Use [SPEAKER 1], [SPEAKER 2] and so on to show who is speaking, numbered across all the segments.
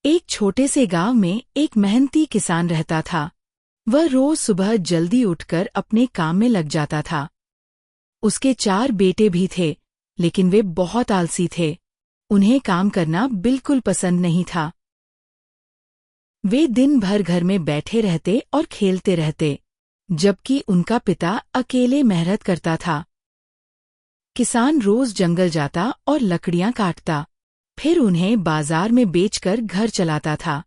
[SPEAKER 1] एक छोटे से गांव में एक मेहनती किसान रहता था। वह रोज सुबह जल्दी उठकर अपने काम में लग जाता था। उसके 4 बेटे भी थे, लेकिन वे बहुत आलसी थे। उन्हें काम करना बिल्कुल पसंद नहीं था। वे दिन भर घर में बैठे रहते और खेलते रहते, जबकि उनका पिता अकेले मेहनत करता था। किसान रोज जंगल जाता और लकड़ियां काटता, फिर उन्हें बाजार में बेचकर घर चलाता था।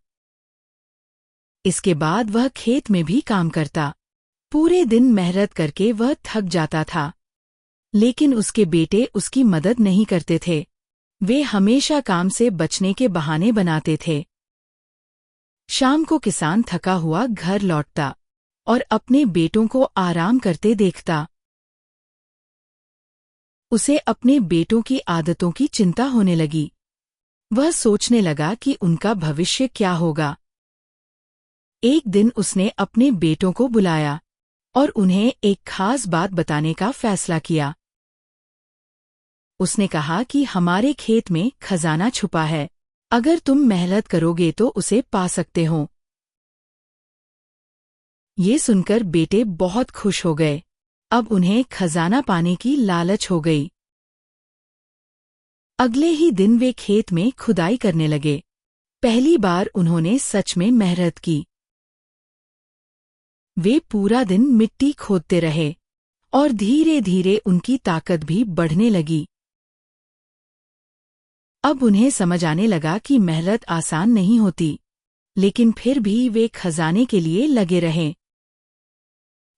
[SPEAKER 1] इसके बाद वह खेत में भी काम करता। पूरे दिन मेहनत करके वह थक जाता था, लेकिन उसके बेटे उसकी मदद नहीं करते थे। वे हमेशा काम से बचने के बहाने बनाते थे। शाम को किसान थका हुआ घर लौटता और अपने बेटों को आराम करते देखता। उसे अपने बेटों की आदतों की चिंता होने लगी। वह सोचने लगा कि उनका भविष्य क्या होगा। एक दिन उसने अपने बेटों को बुलाया और उन्हें एक खास बात बताने का फैसला किया। उसने कहा कि हमारे खेत में खजाना छुपा है। अगर तुम मेहनत करोगे तो उसे पा सकते हो। ये सुनकर बेटे बहुत खुश हो गए। अब उन्हें खजाना पाने की लालच हो गई। अगले ही दिन वे खेत में खुदाई करने लगे। पहली बार उन्होंने सच में मेहनत की। वे पूरा दिन मिट्टी खोदते रहे और धीरे धीरे उनकी ताकत भी बढ़ने लगी। अब उन्हें समझ आने लगा कि मेहनत आसान नहीं होती, लेकिन फिर भी वे खजाने के लिए लगे रहे।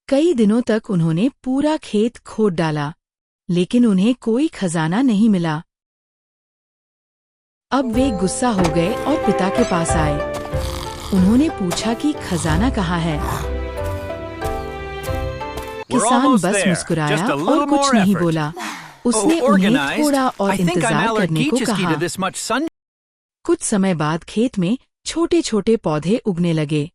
[SPEAKER 1] कई दिनों तक उन्होंने पूरा खेत खोद डाला, लेकिन उन्हें कोई खजाना नहीं मिला। अब वे गुस्सा हो गए और पिता के पास आए। उन्होंने पूछा कि खजाना कहाँ है। किसान बस मुस्कुराया और कुछ नहीं बोला। उसने उन्हें थोड़ा और इंतजार करने को कहा। कुछ समय बाद खेत में छोटे छोटे पौधे उगने लगे।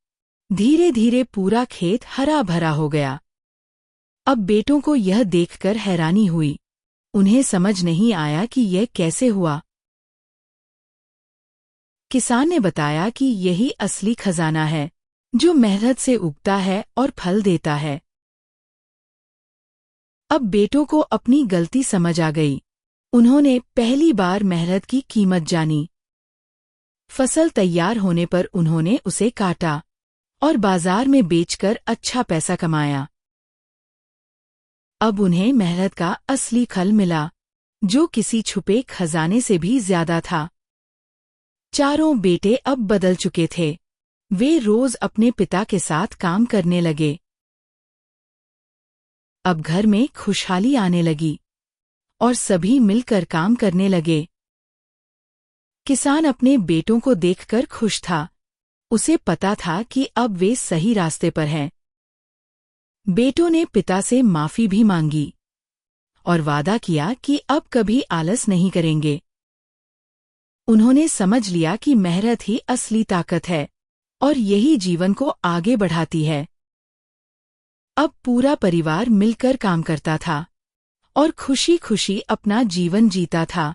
[SPEAKER 1] धीरे धीरे पूरा खेत हरा भरा हो गया। अब बेटों को यह देखकर हैरानी हुई। उन्हें समझ नहीं आया कि यह कैसे हुआ। किसान ने बताया कि यही असली खजाना है, जो मेहनत से उगता है और फल देता है। अब बेटों को अपनी गलती समझ आ गई। उन्होंने पहली बार मेहनत की कीमत जानी। फसल तैयार होने पर उन्होंने उसे काटा और बाजार में बेचकर अच्छा पैसा कमाया। अब उन्हें मेहनत का असली फल मिला, जो किसी छुपे खजाने से भी ज्यादा था। चारों बेटे अब बदल चुके थे। वे रोज अपने पिता के साथ काम करने लगे। अब घर में खुशहाली आने लगी और सभी मिलकर काम करने लगे। किसान अपने बेटों को देखकर खुश था। उसे पता था कि अब वे सही रास्ते पर हैं। बेटों ने पिता से माफी भी मांगी और वादा किया कि अब कभी आलस नहीं करेंगे। उन्होंने समझ लिया कि मेहनत ही असली ताकत है और यही जीवन को आगे बढ़ाती है। अब पूरा परिवार मिलकर काम करता था और खुशी खुशी अपना जीवन जीता था।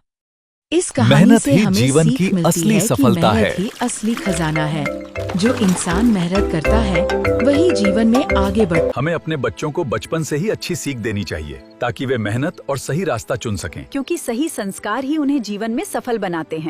[SPEAKER 1] इस कहानी से हमें
[SPEAKER 2] जीवन
[SPEAKER 1] सीख
[SPEAKER 2] की
[SPEAKER 1] मिलती
[SPEAKER 2] असली
[SPEAKER 1] है कि
[SPEAKER 2] सफलता
[SPEAKER 1] मेहनत
[SPEAKER 2] है।
[SPEAKER 1] ही असली खजाना है। जो इंसान मेहनत करता है वही जीवन में आगे बढ़।
[SPEAKER 2] हमें अपने बच्चों को बचपन से ही अच्छी सीख देनी चाहिए, ताकि वे मेहनत और सही रास्ता चुन सकें।
[SPEAKER 3] क्योंकि सही संस्कार ही उन्हें जीवन में सफल बनाते हैं।